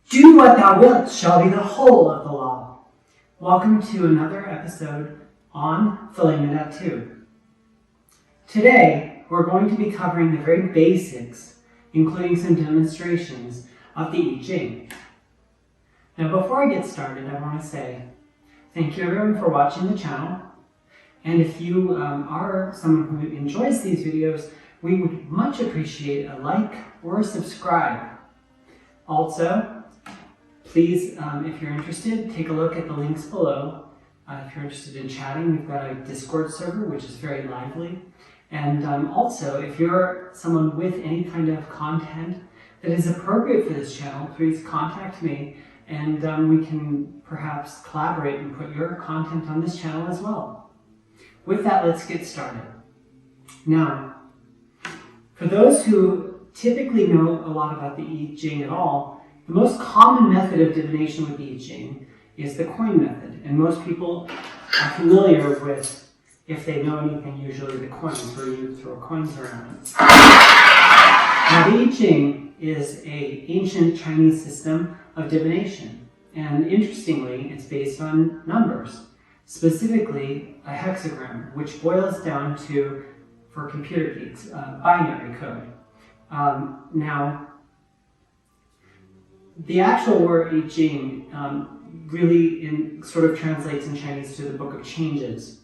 Do what thou wilt shall be the whole of the law. Welcome to another episode on Thelema 2. Today, we're going to be covering the very basics, including some demonstrations of the I Ching. Now, before I get started, I want to say thank you everyone for watching the channel. And if you are someone who enjoys these videos, we would much appreciate a like or a subscribe. Also, please, if you're interested, take a look at the links below. If you're interested in chatting, we've got a Discord server, which is very lively. And also, if you're someone with any kind of content that is appropriate for this channel, please contact me and we can perhaps collaborate and put your content on this channel as well. With that, let's get started. Now, for those who typically know a lot about the I Ching at all, the most common method of divination with the I Ching is the coin method, and most people are familiar with, if they know anything, usually the coins, where you throw coins around. Now, the I Ching is an ancient Chinese system of divination, and interestingly, it's based on numbers, specifically a hexagram, which boils down to, for computer geeks, binary code. Now, the actual word I Ching really sort of translates in Chinese to the Book of Changes.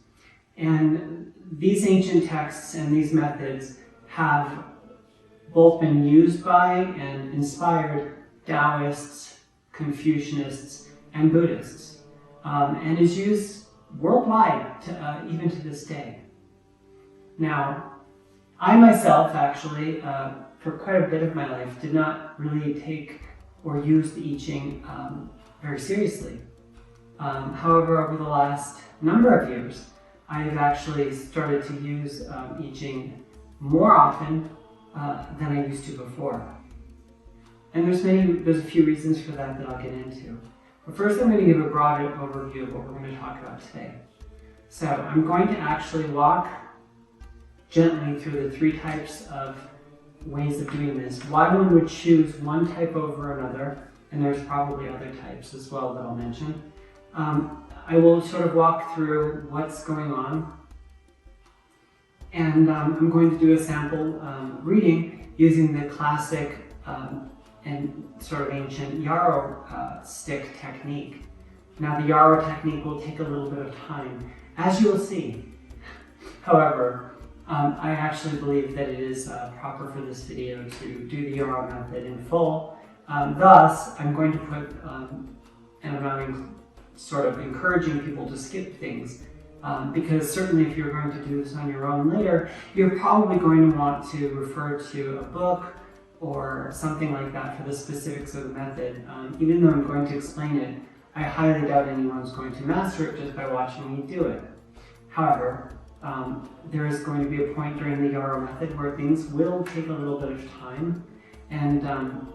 And these ancient texts and these methods have both been used by and inspired Taoists, Confucianists, and Buddhists, and is used worldwide, even to this day. Now, I myself actually, for quite a bit of my life, did not really take or use the I Ching very seriously. However, over the last number of years, I've actually started to use I Ching more often than I used to before. And there's a few reasons for that I'll get into. But first, I'm going to give a broad overview of what we're going to talk about today. So I'm going to actually walk gently through the three types of ways of doing this. Why one would choose one type over another, and there's probably other types as well that I'll mention. I will sort of walk through what's going on, and I'm going to do a sample reading using the classic and sort of ancient Yarrow stick technique. Now, the Yarrow technique will take a little bit of time, as you will see. However, I actually believe that it is proper for this video to do the Yarrow method in full. Thus, I'm going to put, and I'm not sort of encouraging people to skip things, because certainly if you're going to do this on your own later, you're probably going to want to refer to a book or something like that for the specifics of the method. Even though I'm going to explain it, I highly doubt anyone's going to master it just by watching me do it. However, there is going to be a point during the Yarrow method where things will take a little bit of time, and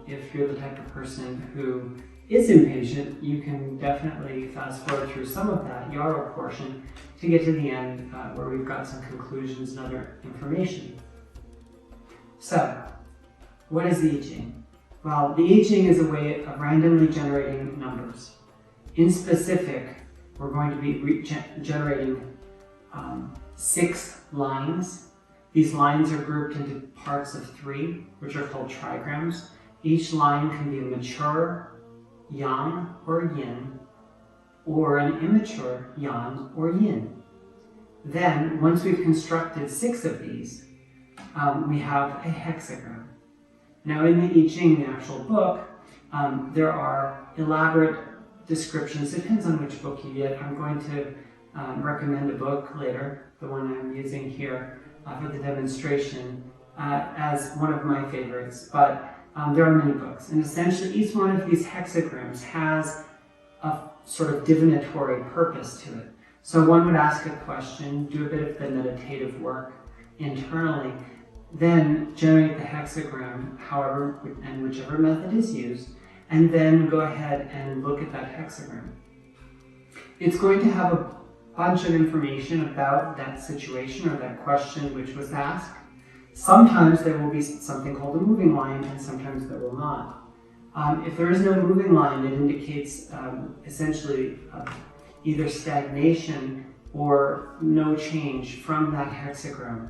if you're the type of person who is impatient, you can definitely fast forward through some of that Yarrow portion to get to the end where we've got some conclusions and other information. So, what is the I Ching? Well, the I Ching is a way of randomly generating numbers. In specific, we're going to be generating 6 lines. These lines are grouped into parts of 3, which are called trigrams. Each line can be a mature yang or yin, or an immature yang or yin. Then, once we've constructed 6 of these, we have a hexagram. Now, in the I Ching, the actual book, there are elaborate descriptions. It depends on which book you get. I'm going to recommend a book later, the one I'm using here for the demonstration, as one of my favorites, but there are many books, and essentially each one of these hexagrams has a sort of divinatory purpose to it. So one would ask a question, do a bit of the meditative work internally, then generate the hexagram, however and whichever method is used, and then go ahead and look at that hexagram. It's going to have a bunch of information about that situation or that question which was asked. Sometimes there will be something called a moving line, and sometimes there will not. If there is no moving line, it indicates essentially either stagnation or no change from that hexagram.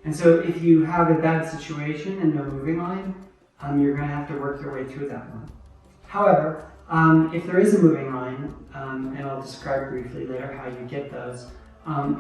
And so if you have a bad situation and no moving line, you're going to have to work your way through that one. However, if there is a moving line, and I'll describe briefly later how you get those,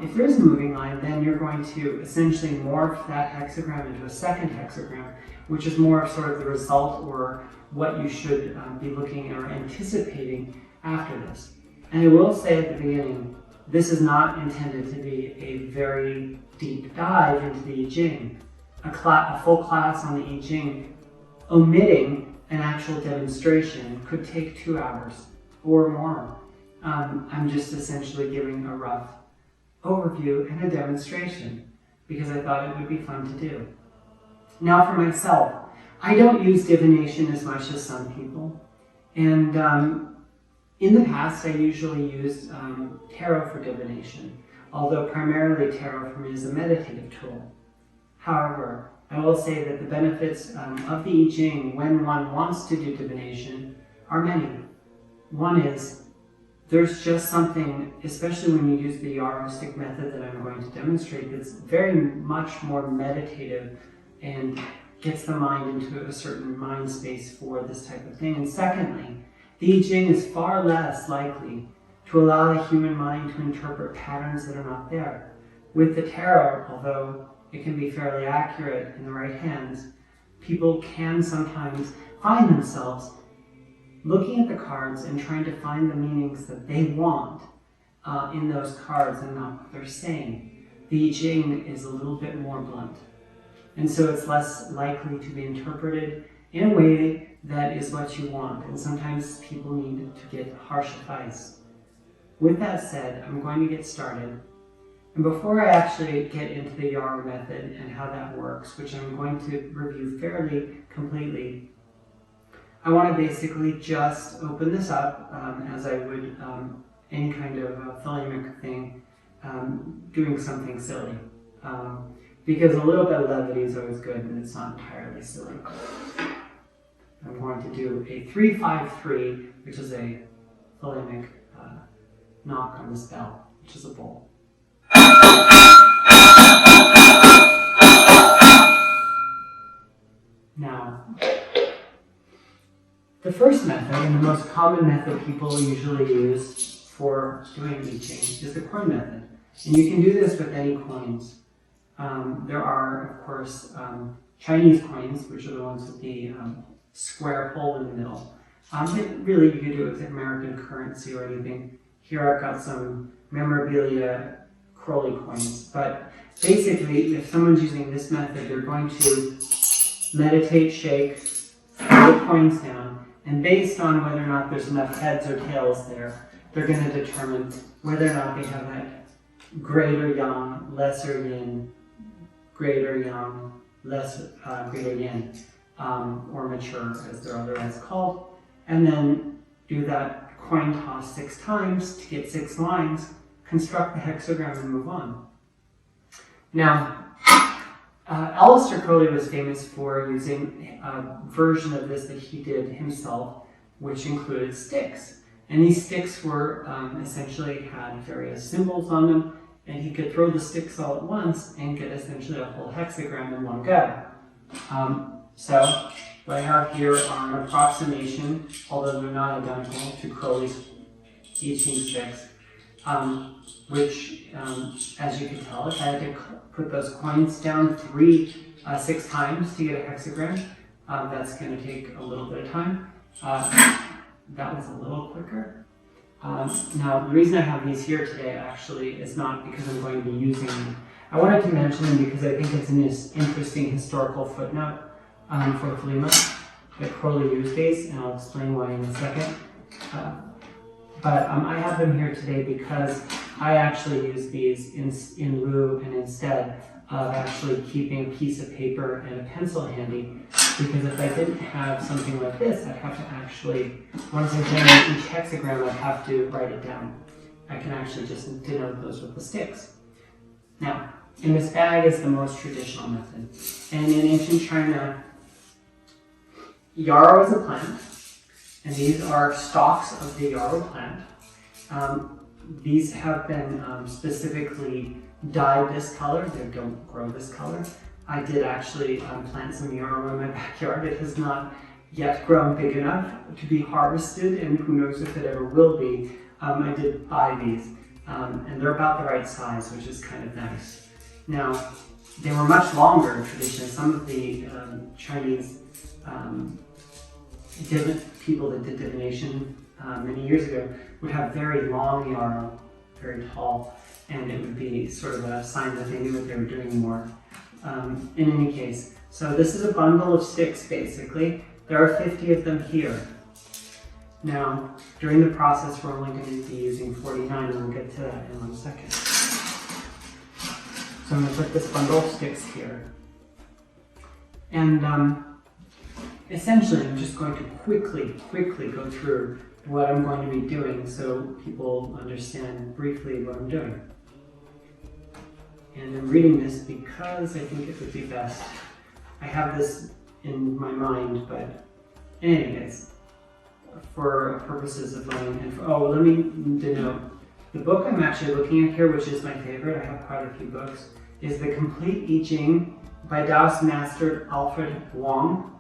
if there is a moving line, then you're going to essentially morph that hexagram into a second hexagram, which is more of sort of the result or what you should be looking or anticipating after this. And I will say at the beginning, this is not intended to be a very deep dive into the I Ching. A full class on the I Ching, omitting an actual demonstration, could take 2 hours or more. I'm just essentially giving a rough overview and a demonstration because I thought it would be fun to do. Now for myself, I don't use divination as much as some people, and in the past I usually used tarot for divination, although primarily tarot for me is a meditative tool. However, I will say that the benefits of the I Ching when one wants to do divination are many. One is, there's just something, especially when you use the Yarrow stick method that I'm going to demonstrate, that's very much more meditative and gets the mind into a certain mind space for this type of thing. And secondly, the I Ching is far less likely to allow the human mind to interpret patterns that are not there. With the tarot, although it can be fairly accurate in the right hands, people can sometimes find themselves looking at the cards and trying to find the meanings that they want in those cards and not what they're saying. The I Ching is a little bit more blunt, and so it's less likely to be interpreted in a way that is what you want, and sometimes people need to get harsh advice. With that said, I'm going to get started. And before I actually get into the Yarrow method and how that works, which I'm going to review fairly completely, I want to basically just open this up as I would any kind of thelemic thing, doing something silly. Because a little bit of levity is always good and it's not entirely silly. I'm going to do a 3-5-3, which is a thelemic knock on this bell, which is a bowl. Now, the first method, and the most common method people usually use for doing I Ching, is the coin method. And you can do this with any coins. There are, of course, Chinese coins, which are the ones with the square hole in the middle. Really, you can do it with American currency or anything. Here I've got some memorabilia crowley coins, but basically, if someone's using this method, they're going to meditate, shake, throw the coins down, and based on whether or not there's enough heads or tails there, they're going to determine whether or not they have that greater yang, lesser yin, greater yang, greater yin, or mature as they're otherwise called, and then do that coin toss 6 times to get 6 lines, construct the hexagram, and move on. Now, Aleister Crowley was famous for using a version of this that he did himself, which included sticks. And these sticks were essentially had various symbols on them, and he could throw the sticks all at once and get essentially a whole hexagram in one go. So what I have here are an approximation, although they're not identical, to Crowley's I Ching sticks, which, as you can tell, if I had to put those coins down 6 times to get a hexagram, that's going to take a little bit of time. That was a little quicker. Now, the reason I have these here today actually is not because I'm going to be using them. I wanted to mention them because I think it's an interesting historical footnote for Thelema that Crowley used these, and I'll explain why in a second. But I have them here today because I actually use these in lieu and instead of actually keeping a piece of paper and a pencil handy, because if I didn't have something like this, I'd have to actually, once I generate each hexagram, I'd have to write it down. I can actually just denote those with the sticks. Now, in this bag is the most traditional method. And in ancient China, Yarrow is a plant, And these are stalks of the yarrow plant. These have been specifically dyed this color. They don't grow this color. I did actually plant some yarrow in my backyard. It has not yet grown big enough to be harvested, and who knows if it ever will be. I did buy these, and they're about the right size, which is kind of nice. Now, they were much longer in tradition. Some of the Chinese people that did divination many years ago would have very long yarrow, very tall, and it would be sort of a sign that they knew what they were doing more. In any case, so this is a bundle of sticks basically. There are 50 of them here. Now, during the process, we're only going to be using 49, and we'll get to that in 1 second. So I'm going to put this bundle of sticks here. And essentially, I'm just going to quickly go through what I'm going to be doing so people understand briefly what I'm doing. And I'm reading this because I think it would be best. I have this in my mind, but anyways, for purposes of learning info. Oh, let me denote. The book I'm actually looking at here, which is my favorite, I have quite a few books, is The Complete I Ching by Taoist Master Alfred Wong.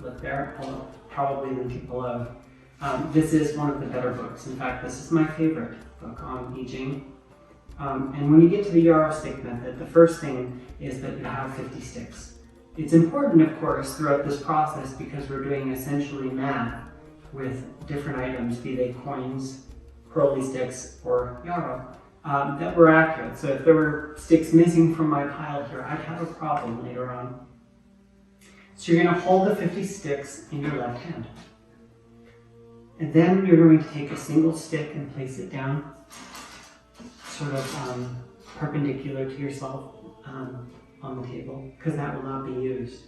Look there, I'll probably link it below. This is one of the better books. In fact, this is my favorite book on I Ching. And when you get to the yarrow stick method, the first thing is that you have 50 sticks. It's important, of course, throughout this process because we're doing essentially math with different items, be they coins, crowley sticks, or yarrow, that were accurate. So if there were sticks missing from my pile here, I'd have a problem later on. So you're going to hold the 50 sticks in your left hand. And then you're going to take a single stick and place it down, sort of perpendicular to yourself on the table, because that will not be used.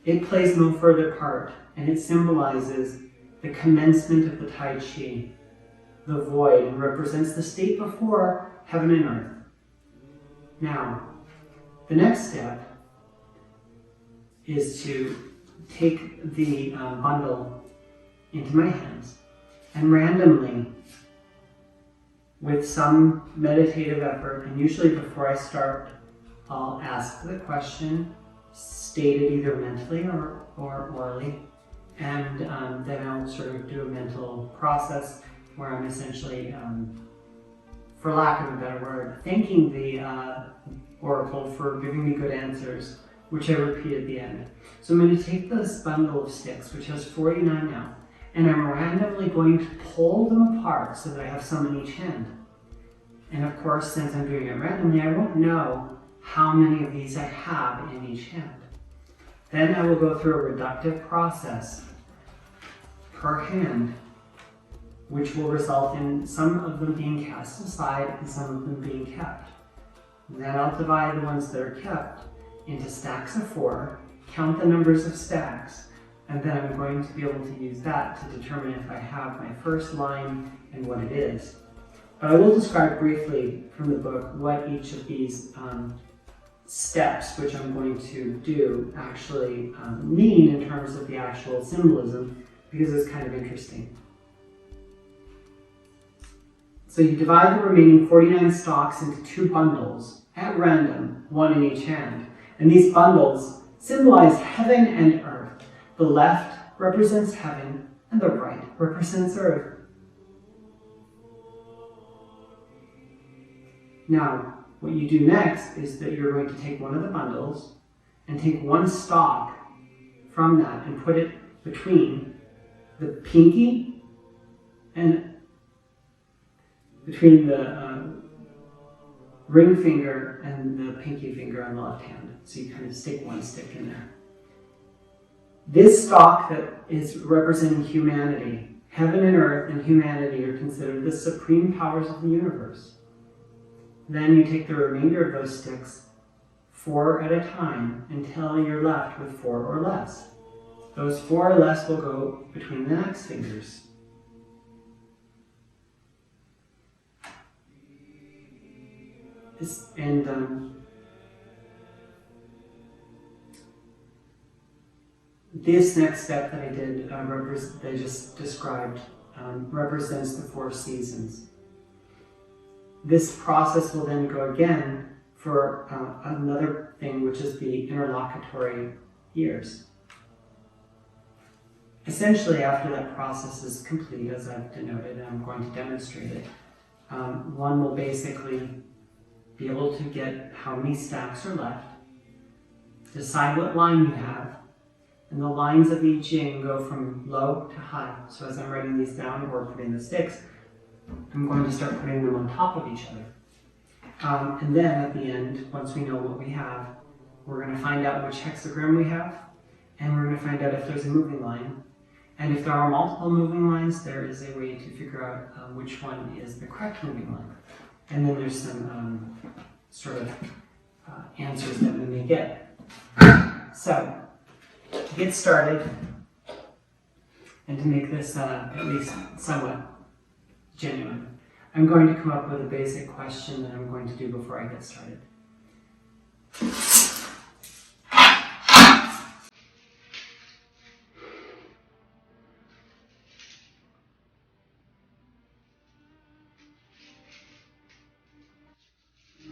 It plays no further part, and it symbolizes the commencement of the Tai Chi, the void, and represents the state before heaven and earth. Now, the next step is to take the bundle into my hands and randomly, with some meditative effort, and usually before I start, I'll ask the question, stated either mentally or orally, and then I'll sort of do a mental process where I'm essentially, for lack of a better word, thanking the oracle for giving me good answers, which I repeat at the end. So I'm going to take this bundle of sticks, which has 49 now, and I'm randomly going to pull them apart so that I have some in each hand. And of course, since I'm doing it randomly, I won't know how many of these I have in each hand. Then I will go through a reductive process per hand, which will result in some of them being cast aside and some of them being kept. Then I'll divide the ones that are kept into stacks of 4, count the numbers of stacks, and then I'm going to be able to use that to determine if I have my first line and what it is. But I will describe briefly from the book what each of these steps, which I'm going to do, actually mean in terms of the actual symbolism, because it's kind of interesting. So you divide the remaining 49 stalks into 2 bundles at random, 1 in each hand. And these bundles symbolize heaven and earth. The left represents heaven, and the right represents earth. Now, what you do next is that you're going to take one of the bundles and take one stalk from that and put it between the pinky and between the ring finger and the pinky finger on the left hand. So you kind of stick one stick in there. This stalk that is representing humanity, heaven and earth and humanity are considered the supreme powers of the universe. Then you take the remainder of those sticks, 4 at a time, until you're left with 4 or less. Those 4 or less will go between the next fingers. This next step that I did, that I just described, represents the 4 seasons. This process will then go again for another thing, which is the interlocutory years. Essentially, after that process is complete, as I've denoted, and I'm going to demonstrate it, one will basically be able to get how many stacks are left, decide what line you have, and the lines of I Ching go from low to high. So as I'm writing these down or putting the sticks, I'm going to start putting them on top of each other. And then at the end, once we know what we have, we're going to find out which hexagram we have, and we're going to find out if there's a moving line. And if there are multiple moving lines, there is a way to figure out which one is the correct moving line. And then there's some sort of answers that we may get. So, to get started, and to make this at least somewhat genuine, I'm going to come up with a basic question that I'm going to do before I get started.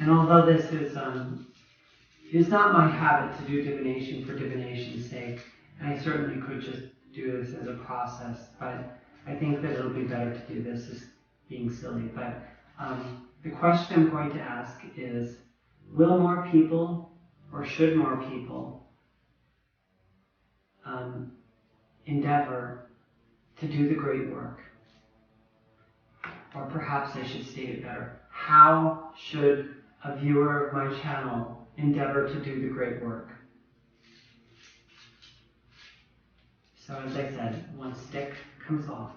And although this is not my habit to do divination for divination's sake, and I certainly could just do this as a process, but I think that it'll be better to do this as being silly. But the question I'm going to ask is, will more people, or should more people, endeavor to do the great work? Or perhaps I should state it better. How should a viewer of my channel endeavor to do the great work? So as I said, one stick comes off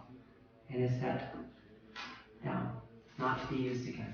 and is set down, not to be used again.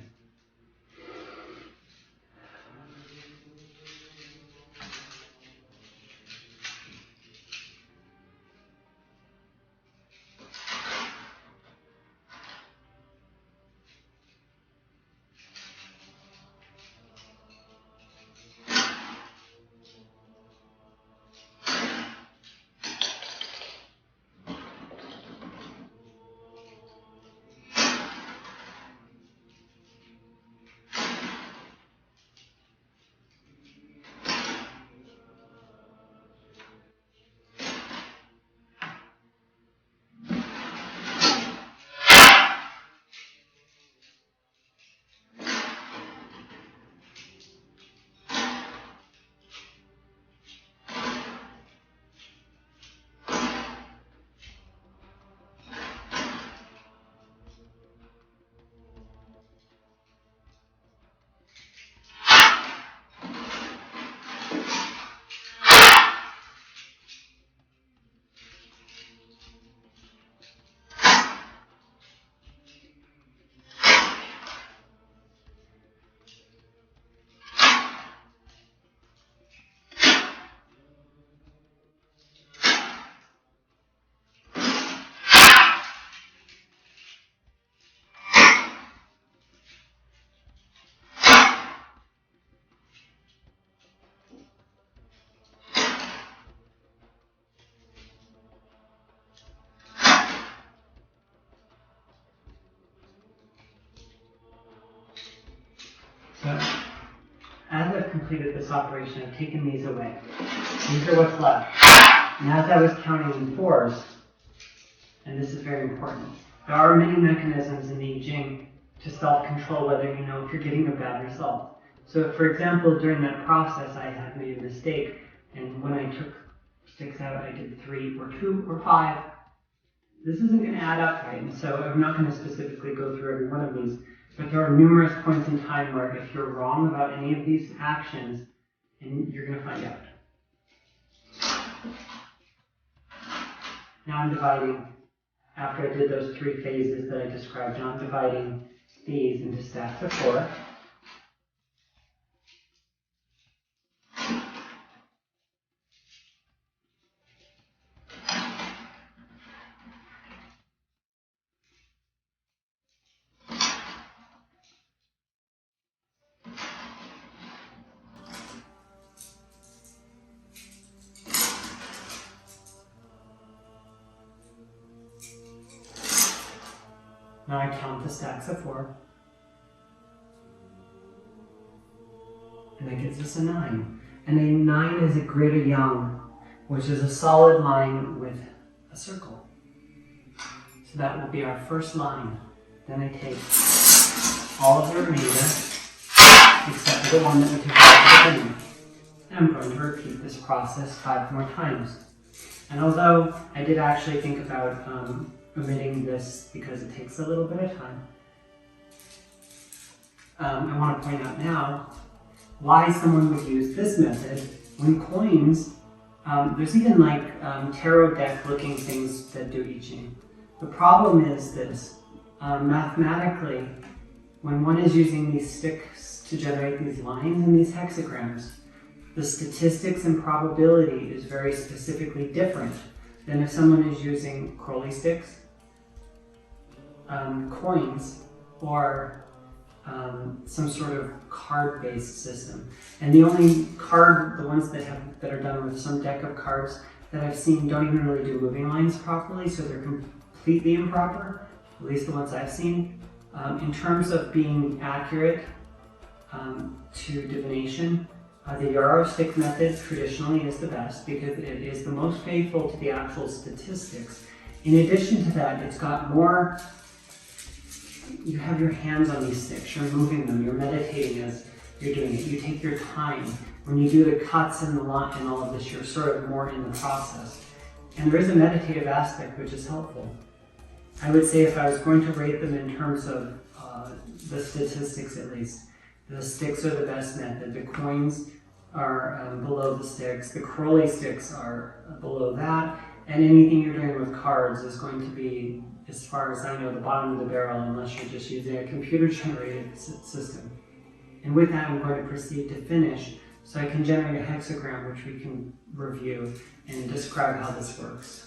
So, as I've completed this operation, I've taken these away. These are what's left. And as I was counting in 4s, and this is very important, there are many mechanisms in I Ching to self-control whether you know if you're getting a bad result. So, for example, during that process, I had made a mistake, and when I took sticks out, I did 3 or 2 or 5. This isn't going to add up right, and so I'm not going to specifically go through every one of these. But there are numerous points in time where if you're wrong about any of these actions, and you're going to find out. Now I'm dividing, after I did those 3 phases that I described, now I'm dividing these into stacks of 4. Now I count the stacks of 4. And that gives us a 9. And a 9 is a greater young, which is a solid line with a circle. So that will be our first line. Then I take all of the remainder, except for the one that we took out at the beginning. And I'm going to repeat this process 5 more times. And although I did actually think about omitting this because it takes a little bit of time, I want to point out now why someone would use this method when coins, there's even like tarot deck looking things that do I Ching. The problem is this, mathematically, when one is using these sticks to generate these lines and these hexagrams, the statistics and probability is very specifically different than if someone is using crowley sticks, coins, or some sort of card-based system. And the only the ones that are done with some deck of cards that I've seen don't even really do moving lines properly, so they're completely improper, at least the ones I've seen. In terms of being accurate to divination, the Yarrow stick method traditionally is the best because it is the most faithful to the actual statistics. In addition to that, it's got more, you have your hands on these sticks, you're moving them, you're meditating as you're doing it, you take your time. When you do the cuts and the lot and all of this, you're sort of more in the process. And there is a meditative aspect which is helpful. I would say if I was going to rate them in terms of the statistics at least, the sticks are the best method. The coins are below the sticks. The crowley sticks are below that. And anything you're doing with cards is going to be, as far as I know, the bottom of the barrel unless you're just using a computer-generated system. And with that, I'm going to proceed to finish so I can generate a hexagram which we can review and describe how this works.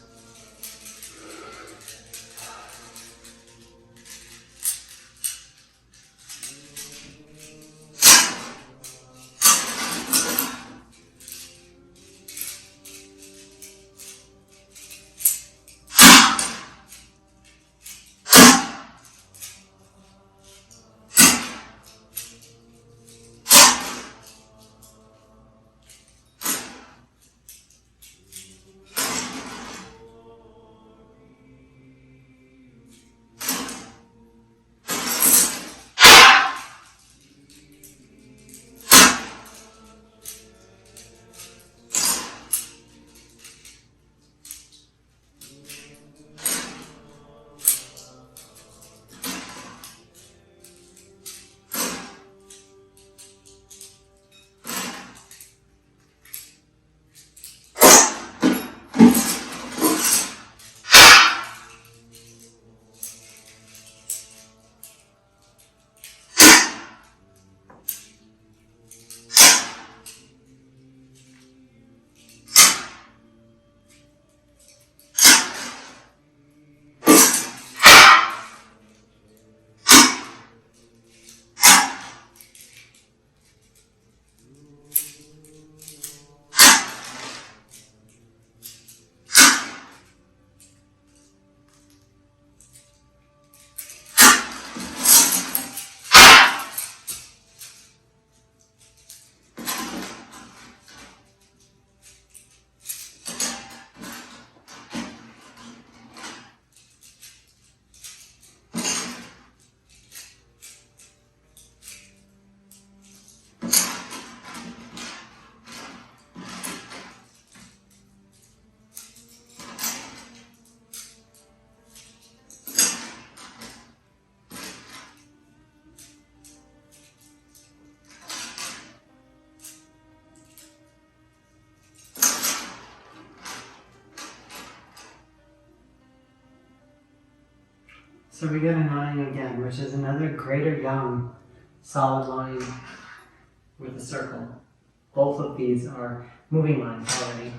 So we get a 9 again, which is another greater young solid line with a circle. Both of these are moving lines already.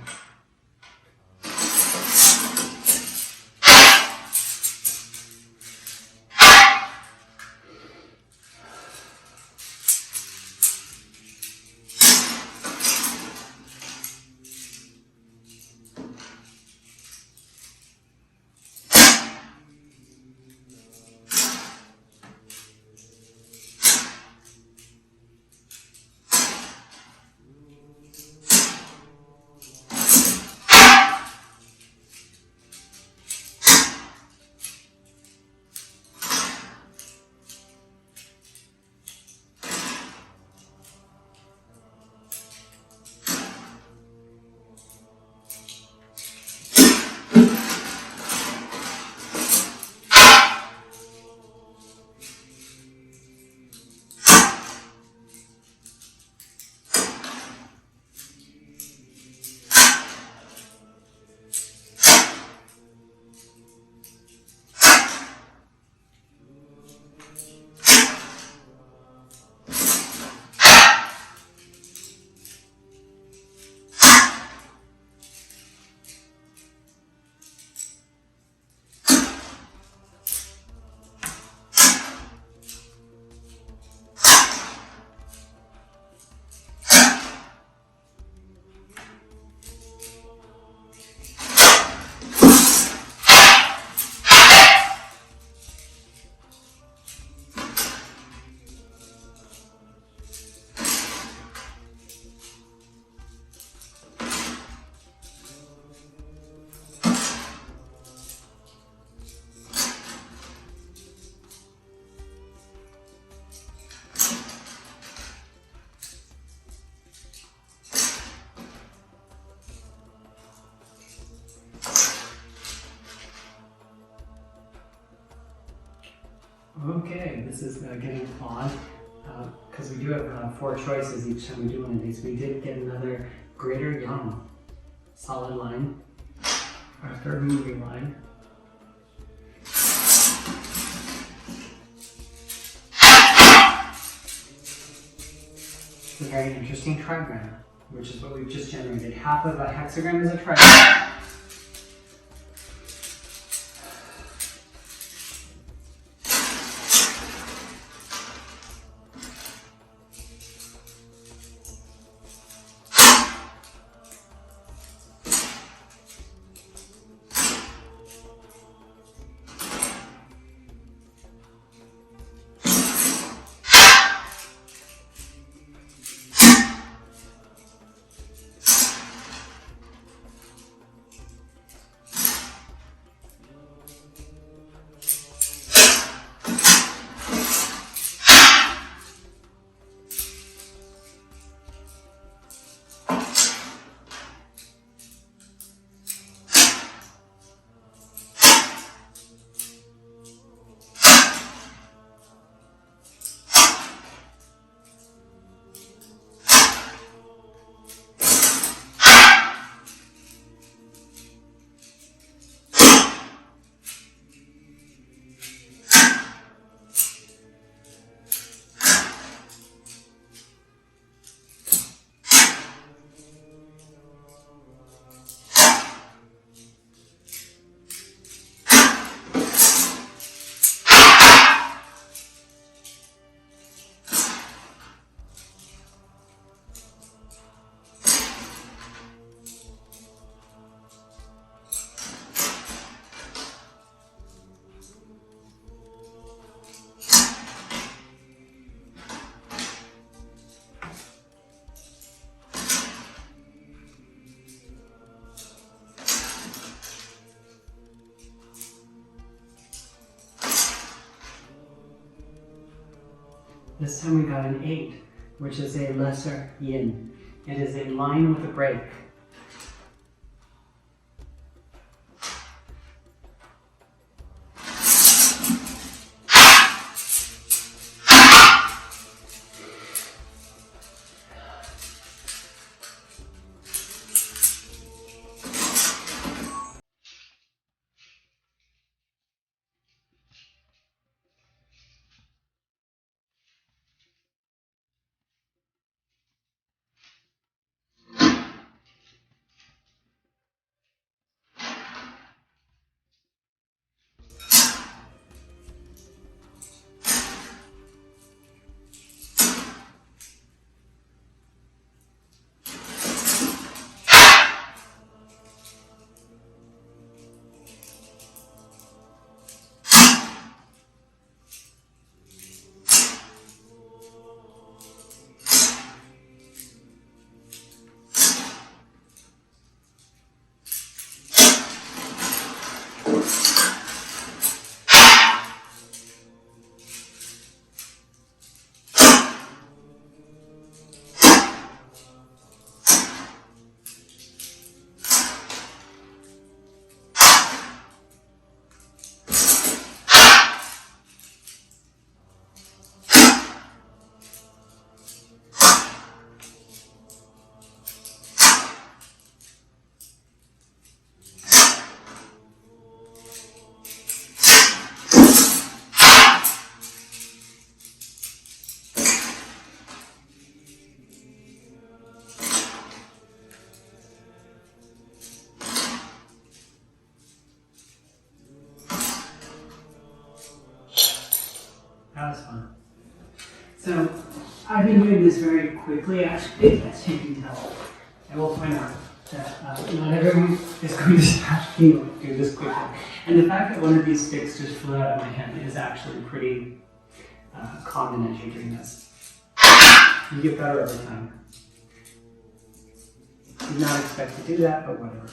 this is getting odd because we do have 4 choices each time we do one of these. We did get another greater yang solid line, our third moving line. It's a very interesting trigram, which is what we've just generated. Half of a hexagram is a trigram. This time we got an 8, which is a lesser yin. It is a line with a break. That was fun. So I've been doing this very quickly, actually, as you can tell. I will point out that not everyone is going to have to do this quickly. And the fact that one of these sticks just flew out of my hand is actually pretty common as you're doing this. You get better over time. Did not expect to do that, but whatever.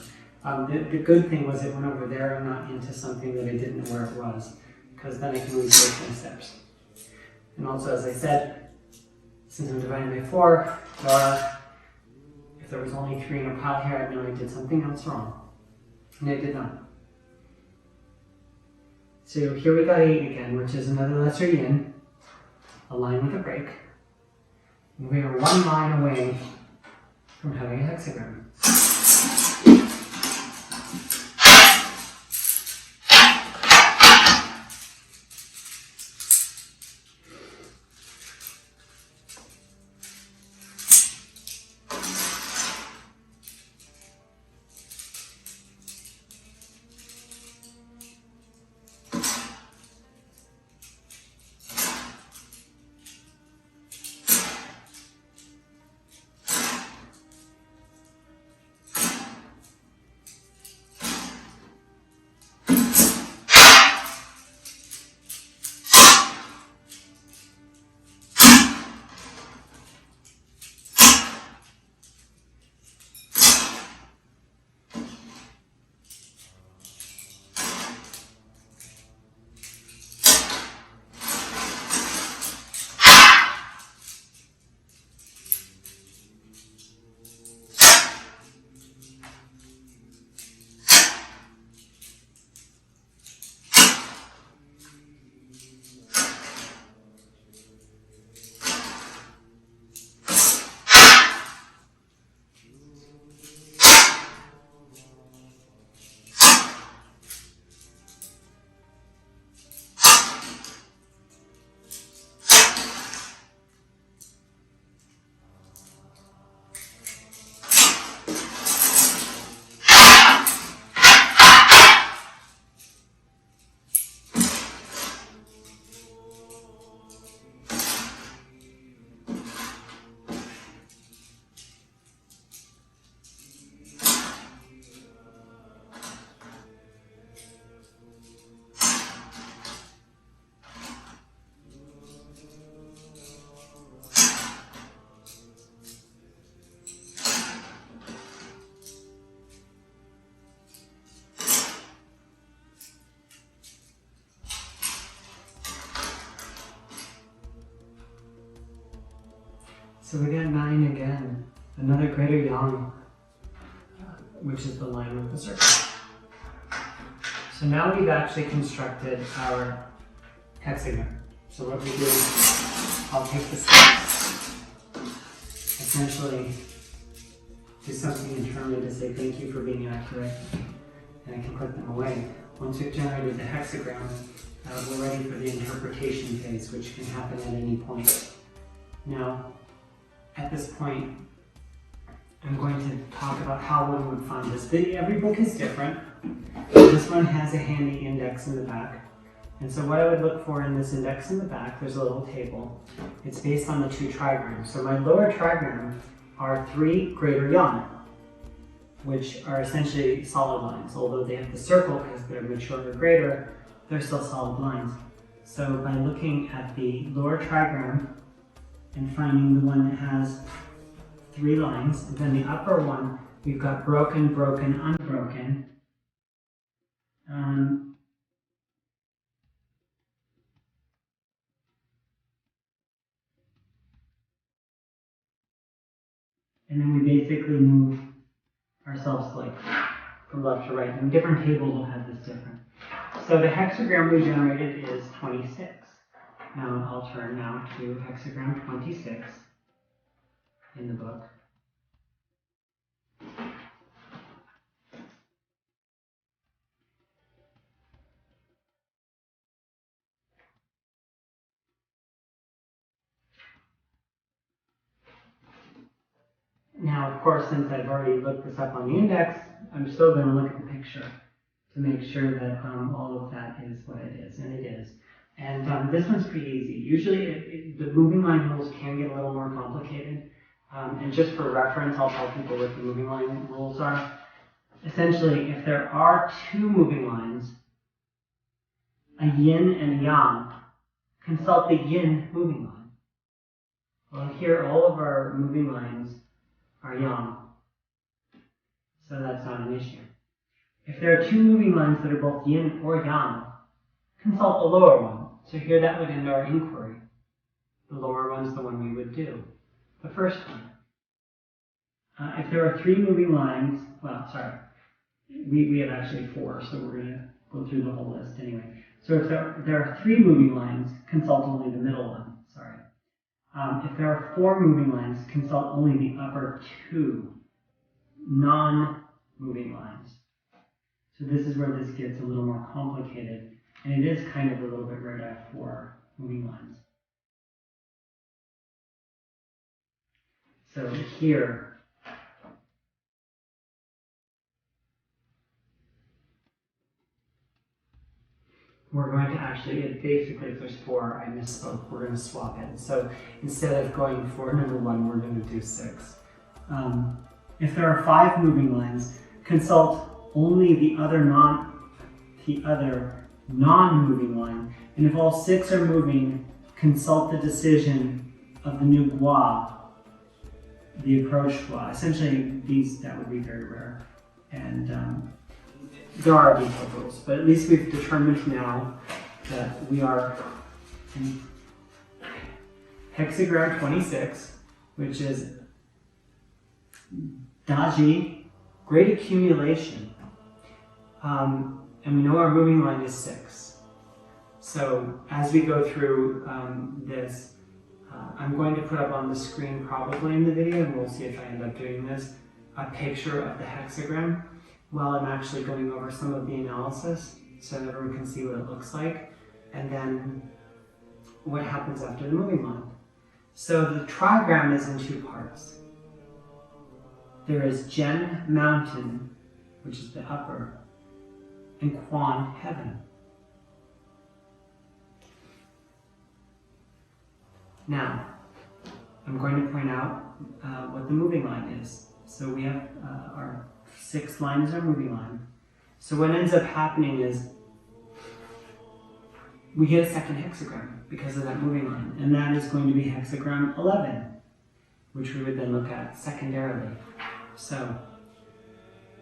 The good thing was it went over there and not into something that I didn't know where it was, because then I can retrace my steps. And also, as I said, since I'm dividing by 4, if there was only 3 in a pile here, I'd know I did something else wrong. And I did not. So here we got 8 again, which is another lesser yin. a line with a break. And we are one line away from having a hexagram. So we got 9 again, another greater yang, which is the line with the circle. So now we've actually constructed our hexagram. So what we do is, I'll take the steps, essentially do something internally to say thank you for being accurate, and I can put them away. Once we've generated the hexagram, we're ready for the interpretation phase, which can happen at any point. Now, at this point, I'm going to talk about how one would find this. Every book is different. This one has a handy index in the back. And so what I would look for in this index in the back, there's a little table. It's based on the 2 trigrams. So my lower trigram are 3 greater yang, which are essentially solid lines. Although they have the circle because they're mature or greater, they're still solid lines. So by looking at the lower trigram and finding the one that has 3 lines, and then the upper one, we've got broken, broken, unbroken. And then we basically move ourselves like from left to right. And different tables will have this different. So the hexagram we generated is 26. Now I'll turn now to hexagram 26 in the book. Now, of course, since I've already looked this up on the index, I'm still going to look at the picture to make sure that all of that is what it is, and it is. And this one's pretty easy. Usually, the moving line rules can get a little more complicated. And just for reference, I'll tell people what the moving line rules are. Essentially, if there are 2 moving lines, a yin and a yang, consult the yin moving line. Well, here all of our moving lines are yang, so that's not an issue. If there are 2 moving lines that are both yin or yang, consult the lower one. So here that would end our inquiry. The lower one's the one we would do. The first one. If there are 3 moving lines, well, sorry, we have actually 4, so we're going to go through the whole list anyway. So if there are 3 moving lines, consult only the middle one, sorry. If there are 4 moving lines, consult only the upper 2 non-moving lines. So this is where this gets a little more complicated, and it is kind of a little bit rare to have 4 moving lines. So here, we're going to actually, basically if there's 4, I misspoke, we're going to swap it. So instead of going for number 1, we're going to do 6. If there are 5 moving lines, consult only the other non-moving line, and if all 6 are moving, consult the decision of the new gua, the approach gua. Essentially, that would be very rare, and there are detailed rules, but at least we've determined now that we are in hexagram 26, which is Daji, great accumulation. And we know our moving line is 6. So as we go through this, I'm going to put up on the screen probably in the video, and we'll see if I end up doing this, a picture of the hexagram while I'm actually going over some of the analysis so that everyone can see what it looks like, and then what happens after the moving line. So the trigram is in 2 parts. There is Gen Mountain, which is the upper, and Quan Heaven. Now, I'm going to point out what the moving line is. So we have our 6th line is our moving line. So what ends up happening is we get a second hexagram because of that moving line, and that is going to be hexagram 11, which we would then look at secondarily. So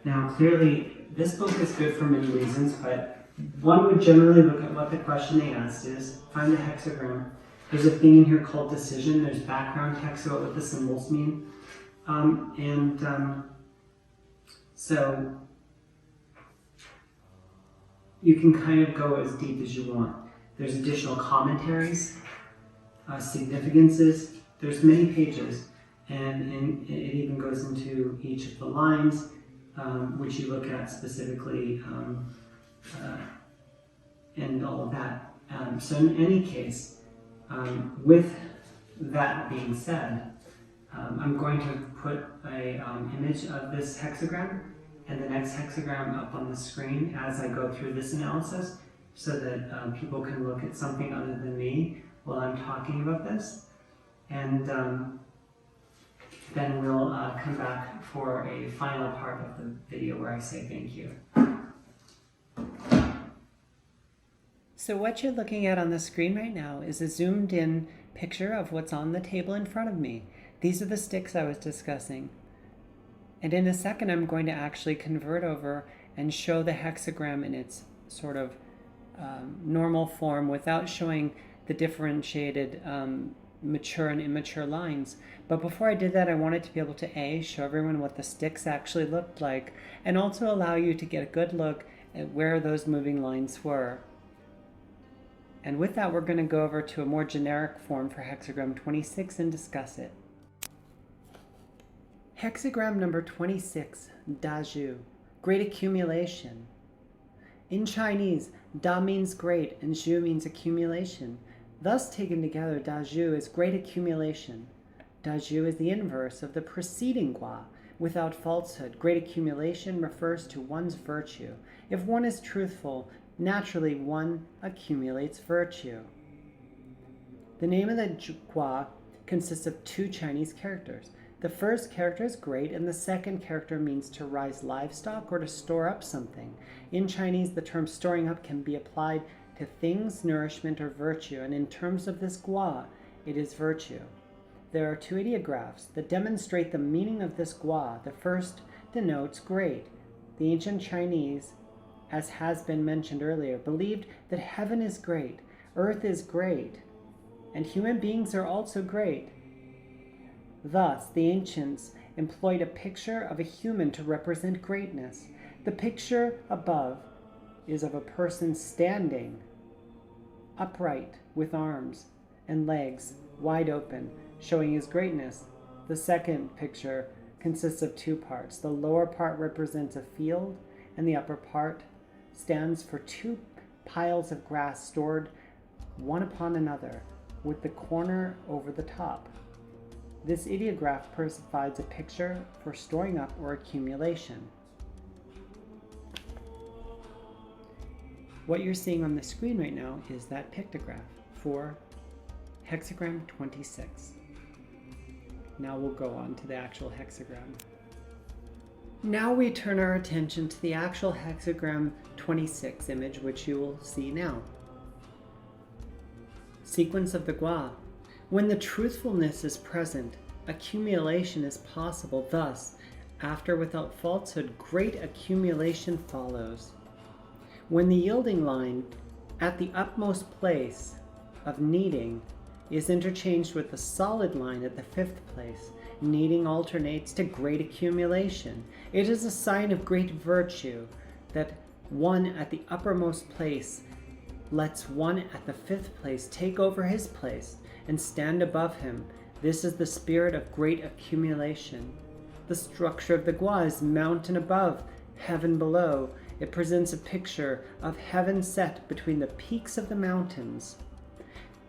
now clearly this book is good for many reasons, but one would generally look at what the question they asked is, find the hexagram. There's a thing in here called decision. There's background text about what the symbols mean. So you can kind of go as deep as you want. There's additional commentaries, significances. There's many pages, and it even goes into each of the lines, which you look at specifically, and all of that. So in any case, with that being said, I'm going to put an image of this hexagram and the next hexagram up on the screen as I go through this analysis, so that people can look at something other than me while I'm talking about this. And then we'll come back for a final part of the video where I say thank you. So what you're looking at on the screen right now is a zoomed in picture of what's on the table in front of me. These are the sticks I was discussing. And in a second, I'm going to actually convert over and show the hexagram in its sort of normal form without showing the differentiated mature and immature lines. But before I did that, I wanted to be able to A, show everyone what the sticks actually looked like, and also allow you to get a good look at where those moving lines were. And with that, we're going to go over to a more generic form for hexagram 26 and discuss it. Hexagram number 26, Dazhu, great accumulation. In Chinese, Da means great and Zhu means accumulation. Thus taken together, Dazhu is great accumulation. Dazhu is the inverse of the preceding gua, without falsehood. Great accumulation refers to one's virtue. If one is truthful, naturally one accumulates virtue. The name of the gua consists of 2 Chinese characters. The first character is great, and the second character means to rise livestock or to store up something. In Chinese, the term storing up can be applied to things, nourishment, or virtue, and in terms of this gua, it is virtue. There are 2 ideographs that demonstrate the meaning of this gua. The first denotes great. The ancient Chinese, as has been mentioned earlier, believed that heaven is great, earth is great, and human beings are also great. Thus, the ancients employed a picture of a human to represent greatness. The picture above is of a person standing upright with arms and legs wide open, showing his greatness. The second picture consists of two parts. The lower part represents a field, and the upper part stands for two piles of grass stored one upon another, with the corner over the top. This ideograph provides a picture for storing up or accumulation. What you're seeing on the screen right now is that pictograph for hexagram 26. Now we'll go on to the actual hexagram. Now we turn our attention to the actual hexagram 26 image, which you will see now. Sequence of the gua. When the truthfulness is present, accumulation is possible. Thus, after without falsehood, great accumulation follows. When the yielding line at the utmost place of needing is interchanged with the solid line at the fifth place, needing alternates to great accumulation. It is a sign of great virtue that one at the uppermost place lets one at the fifth place take over his place and stand above him. This is the spirit of great accumulation. The structure of the gua is mountain above, heaven below. It presents a picture of heaven set between the peaks of the mountains.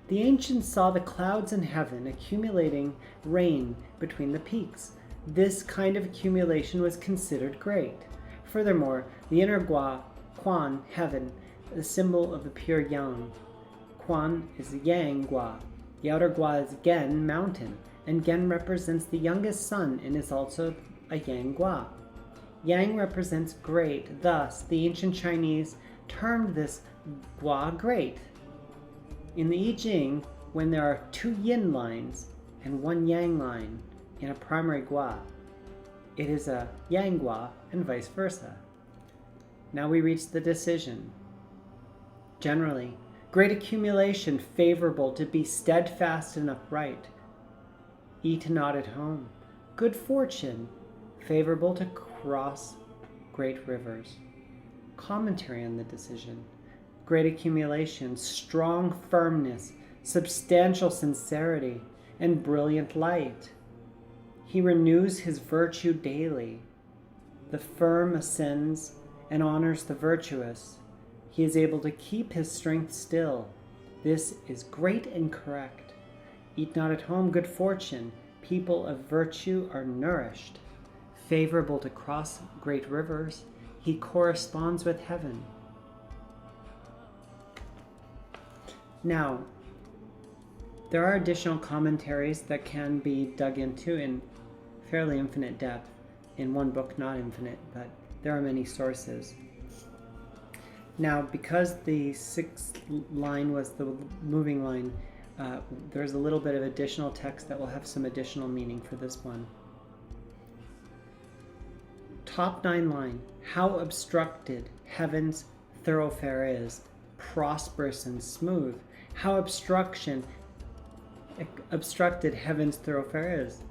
The ancients saw the clouds in heaven accumulating rain between the peaks. This kind of accumulation was considered great. Furthermore, the inner gua, quan, heaven, the symbol of the pure yang. Quan is the yang gua. The outer gua is gen, mountain, and gen represents the youngest son and is also a yang gua. Yang represents great. Thus, the ancient Chinese termed this gua great. In the I Ching, when there are two yin lines and one yang line in a primary gua, it is a yang gua and vice versa. Now we reach the decision. Generally, great accumulation favorable to be steadfast and upright. Eat not at home. Good fortune favorable to cross great rivers. Commentary on the decision. Great accumulation, strong firmness, substantial sincerity, and brilliant light. He renews his virtue daily. The firm ascends and honors the virtuous. He is able to keep his strength still. This is great and correct. Eat not at home, good fortune. People of virtue are nourished. Favorable to cross great rivers, he corresponds with heaven. Now, there are additional commentaries that can be dug into in fairly infinite depth. In one book, not infinite, but there are many sources. Now, because the sixth line was the moving line, there's a little bit of additional text that will have some additional meaning for this one. Top 9 line, how obstructed heaven's thoroughfare is, prosperous and smooth. How obstructed heaven's thoroughfare is.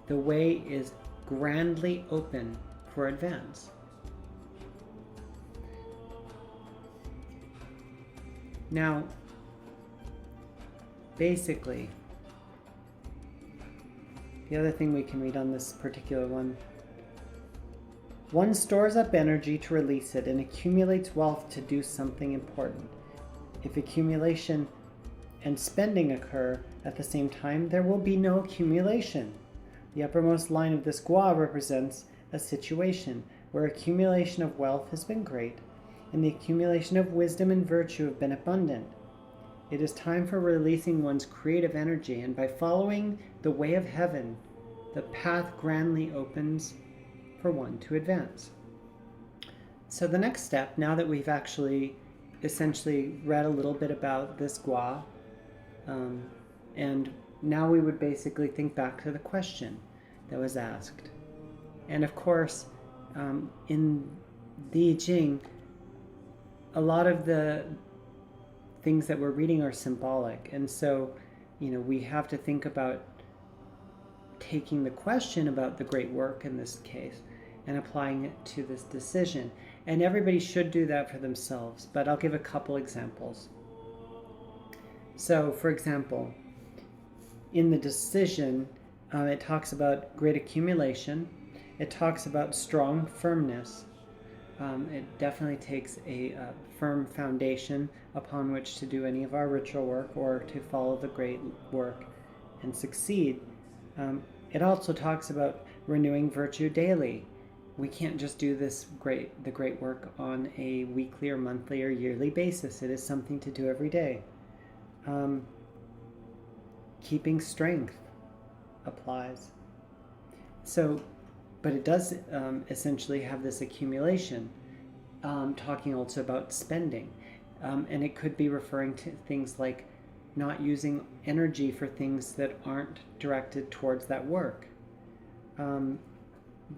The way is grandly open for advance. Now, basically, the other thing we can read on this particular one stores up energy to release it and accumulates wealth to do something important. If accumulation and spending occur at the same time, there will be no accumulation. The uppermost line of this gua represents a situation where accumulation of wealth has been great and the accumulation of wisdom and virtue have been abundant. It is time for releasing one's creative energy, and by following the way of heaven, the path grandly opens for one to advance. So the next step, now that we've actually essentially read a little bit about this gua, and now we would basically think back to the question that was asked. And of course, in the I Ching, a lot of the things that we're reading are symbolic. And so, we have to think about taking the question about the great work in this case and applying it to this decision. And everybody should do that for themselves, but I'll give a couple examples. So, for example, in the decision, it talks about great accumulation. It talks about strong firmness. It definitely takes a firm foundation upon which to do any of our ritual work or to follow the great work and succeed. It also talks about renewing virtue daily. We can't just do the great work on a weekly or monthly or yearly basis. It is something to do every day. Keeping strength applies. So, but it does essentially have this accumulation, talking also about spending. And it could be referring to things like not using energy for things that aren't directed towards that work.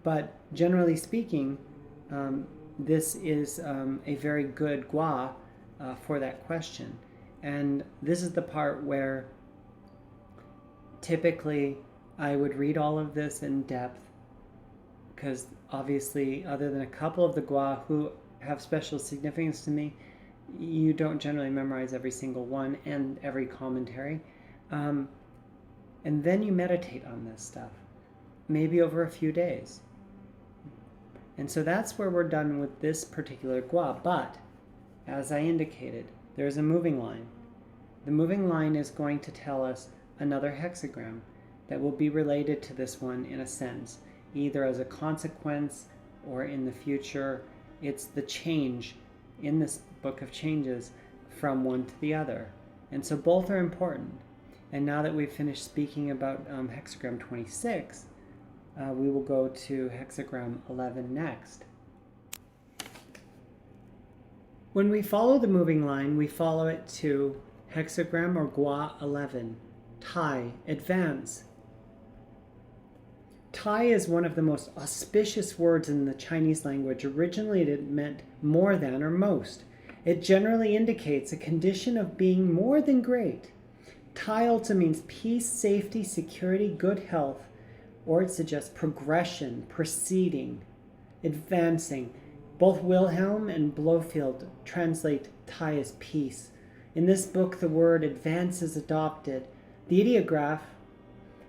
But generally speaking, this is a very good gua for that question. And this is the part where typically I would read all of this in depth, because obviously, other than a couple of the gua who have special significance to me, you don't generally memorize every single one and every commentary. And then you meditate on this stuff, maybe over a few days. And so that's where we're done with this particular gua. But, as I indicated, there's a moving line. The moving line is going to tell us another hexagram that will be related to this one in a sense, either as a consequence or in the future. It's the change in this book of changes from one to the other. And so both are important. And now that we've finished speaking about hexagram 26, we will go to hexagram 11 next. When we follow the moving line, we follow it to hexagram or gua 11, Tai, advance. Tai is one of the most auspicious words in the Chinese language. Originally, it meant more than or most. It generally indicates a condition of being more than great. Tai also means peace, safety, security, good health, or it suggests progression, proceeding, advancing. Both Wilhelm and Blofield translate Tai as peace. In this book, the word advance is adopted. The ideograph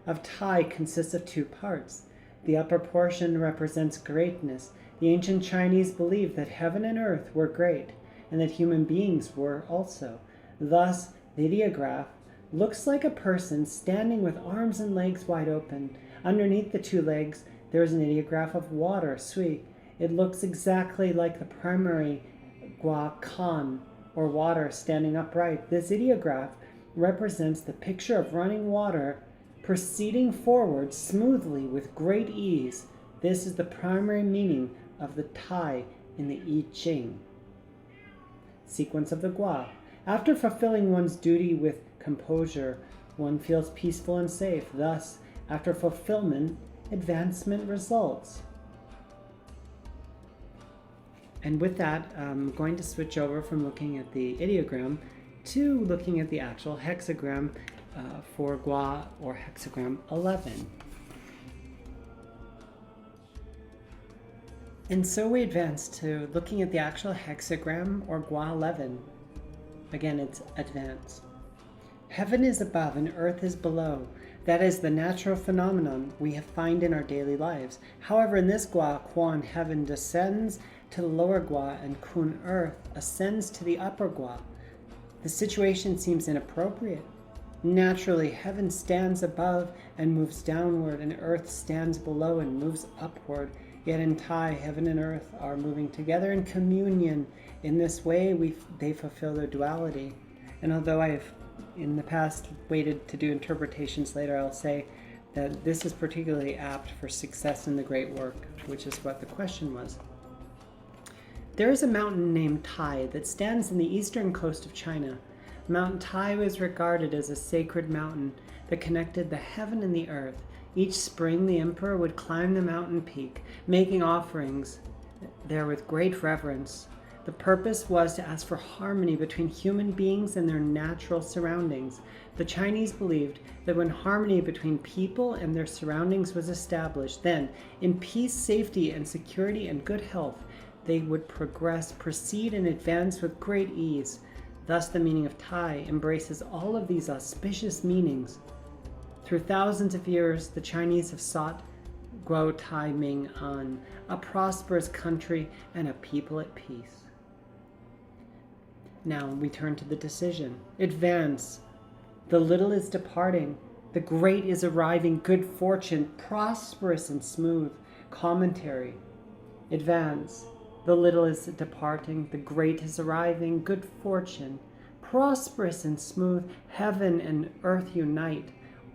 of Tai consists of two parts. The upper portion represents greatness. The ancient Chinese believed that heaven and earth were great, and that human beings were also. Thus, the ideograph looks like a person standing with arms and legs wide open. Underneath the two legs, there is an ideograph of water, sui. It looks exactly like the primary gua kan, or water, standing upright. This ideograph represents the picture of running water proceeding forward smoothly with great ease. This is the primary meaning of the Tai in the I Ching. Sequence of the gua. After fulfilling one's duty with composure, one feels peaceful and safe. Thus, after fulfillment, advancement results. And with that, I'm going to switch over from looking at the ideogram to looking at the actual hexagram for gua or hexagram 11. And so we advance to looking at the actual hexagram or gua 11. Again, it's advance. Heaven is above and earth is below. That is the natural phenomenon we find in our daily lives. However, in this gua, Quan, heaven descends to the lower gua and Kun, earth, ascends to the upper gua. The situation seems inappropriate. Naturally, heaven stands above and moves downward, and earth stands below and moves upward. Yet in Tai, heaven and earth are moving together in communion. In this way, they fulfill their duality. And although I've in the past waited to do interpretations later, I'll say that this is particularly apt for success in the great work, which is what the question was. There is a mountain named Tai that stands in the eastern coast of China. Mount Tai was regarded as a sacred mountain that connected the heaven and the earth. Each spring, the emperor would climb the mountain peak, making offerings there with great reverence. The purpose was to ask for harmony between human beings and their natural surroundings. The Chinese believed that when harmony between people and their surroundings was established, then, in peace, safety, and security and good health, they would progress, proceed, and advance with great ease. Thus, the meaning of Tai embraces all of these auspicious meanings. Through thousands of years, the Chinese have sought Guo Tai Ming An, a prosperous country and a people at peace. Now we turn to the decision. Advance. The little is departing. The great is arriving. Good fortune, prosperous and smooth. Commentary. Advance. The little is departing. The great is arriving. Good fortune, prosperous and smooth. Heaven and earth unite.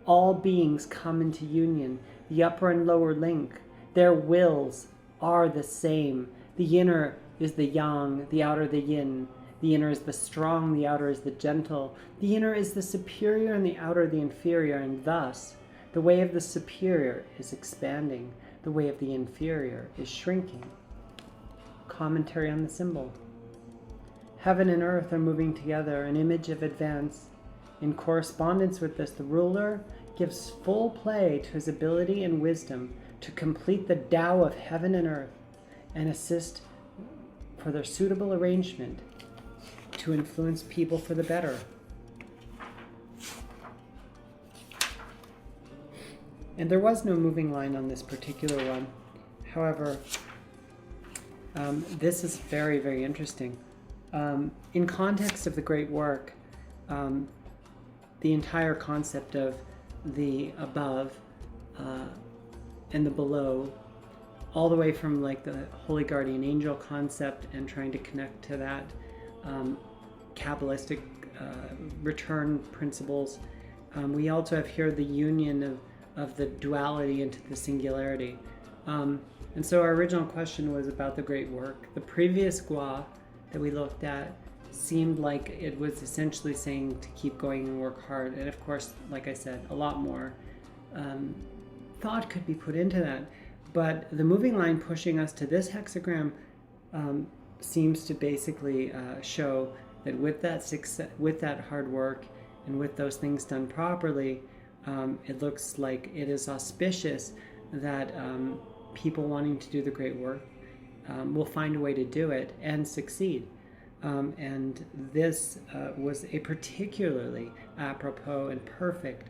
All beings come into union. The upper and lower link. Their wills are the same. The inner is the yang, the outer the yin. The inner is the strong, the outer is the gentle. The inner is the superior and the outer the inferior, and thus the way of the superior is expanding. The way of the inferior is shrinking. Commentary on the symbol. Heaven and earth are moving together, an image of advance. In correspondence with this, the ruler gives full play to his ability and wisdom to complete the Tao of heaven and earth and assist for their suitable arrangement to influence people for the better. And there was no moving line on this particular one. However, this is very, very interesting. In context of the great work, the entire concept of the above and the below, all the way from like the holy guardian angel concept and trying to connect to that, Kabbalistic return principles. We also have here the union of the duality into the singularity. And so our original question was about the great work. The previous gua that we looked at seemed like it was essentially saying to keep going and work hard. And of course, like I said, a lot more thought could be put into that. But the moving line pushing us to this hexagram seems to basically show that with that success, with that hard work and with those things done properly, it looks like it is auspicious that people wanting to do the great work will find a way to do it and succeed. And this was a particularly apropos and perfect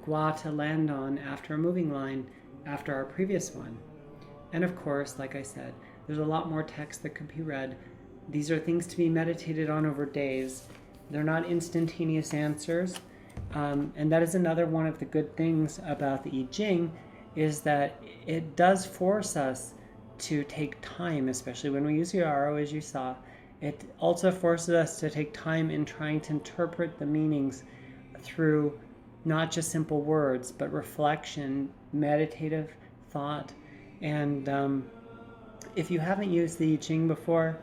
gua to land on after a moving line after our previous one. And of course, like I said, there's a lot more text that could be read. These are things to be meditated on over days. They're not instantaneous answers. And that is another one of the good things about the I Ching, is that it does force us to take time, especially when we use Yarrow, as you saw. It also forces us to take time in trying to interpret the meanings through not just simple words, but reflection, meditative thought. And if you haven't used the I Ching before,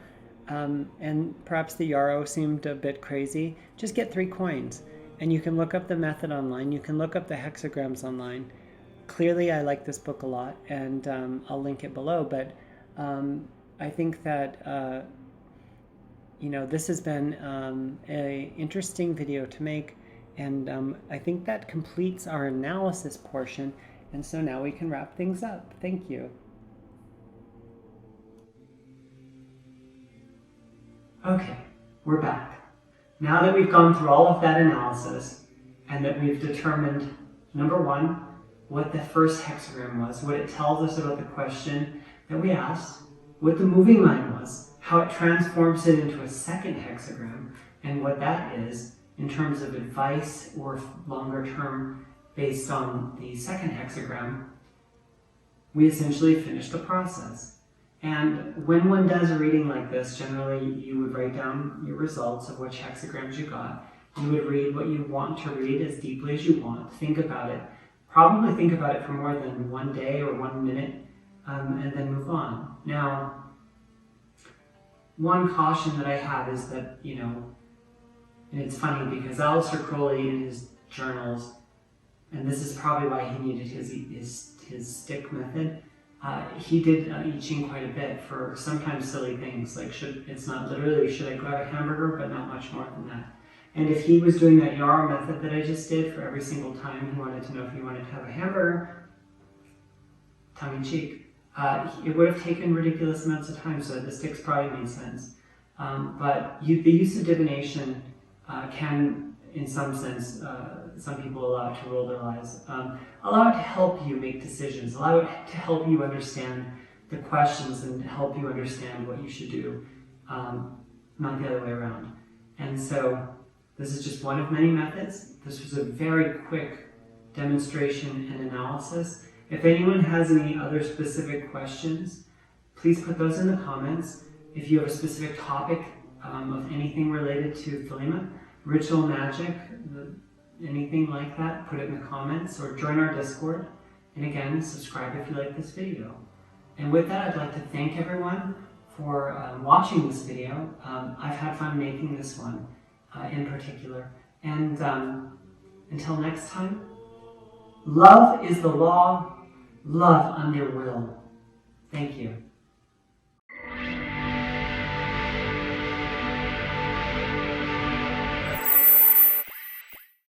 and perhaps the Yarrow seemed a bit crazy, just get 3 coins. And you can look up the method online. You can look up the hexagrams online. Clearly, I like this book a lot, and I'll link it below. But I think that this has been an interesting video to make, and I think that completes our analysis portion. And so now we can wrap things up. Thank you. Okay, we're back. Now that we've gone through all of that analysis and that we've determined, number 1, what the first hexagram was, what it tells us about the question that we asked, what the moving line was, how it transforms it into a second hexagram, and what that is in terms of advice or longer term based on the second hexagram, we essentially finished the process. And when one does a reading like this, generally you would write down your results of which hexagrams you got. You would read what you want to read as deeply as you want. Think about it. Probably think about it for more than 1 day or 1 minute, and then move on. Now, one caution that I have is that, and it's funny because Aleister Crowley in his journals, and this is probably why he needed his stick method, he did I Ching quite a bit for sometimes silly things, like it's not literally should I grab a hamburger, but not much more than that. And if he was doing that Yarrow method that I just did for every single time he wanted to know if he wanted to have a hamburger, tongue-in-cheek, it would have taken ridiculous amounts of time, so the sticks probably made sense. But the use of divination can in some sense, some people allow it to rule their lives. Allow it to help you make decisions. Allow it to help you understand the questions and help you understand what you should do, not the other way around. And so this is just one of many methods. This was a very quick demonstration and analysis. If anyone has any other specific questions, please put those in the comments. If you have a specific topic of anything related to Thelema, ritual magic, anything like that, put it in the comments or join our Discord. And again, subscribe if you like this video. And with that, I'd like to thank everyone for watching this video. I've had fun making this one in particular. And until next time, love is the law, love under will. Thank you.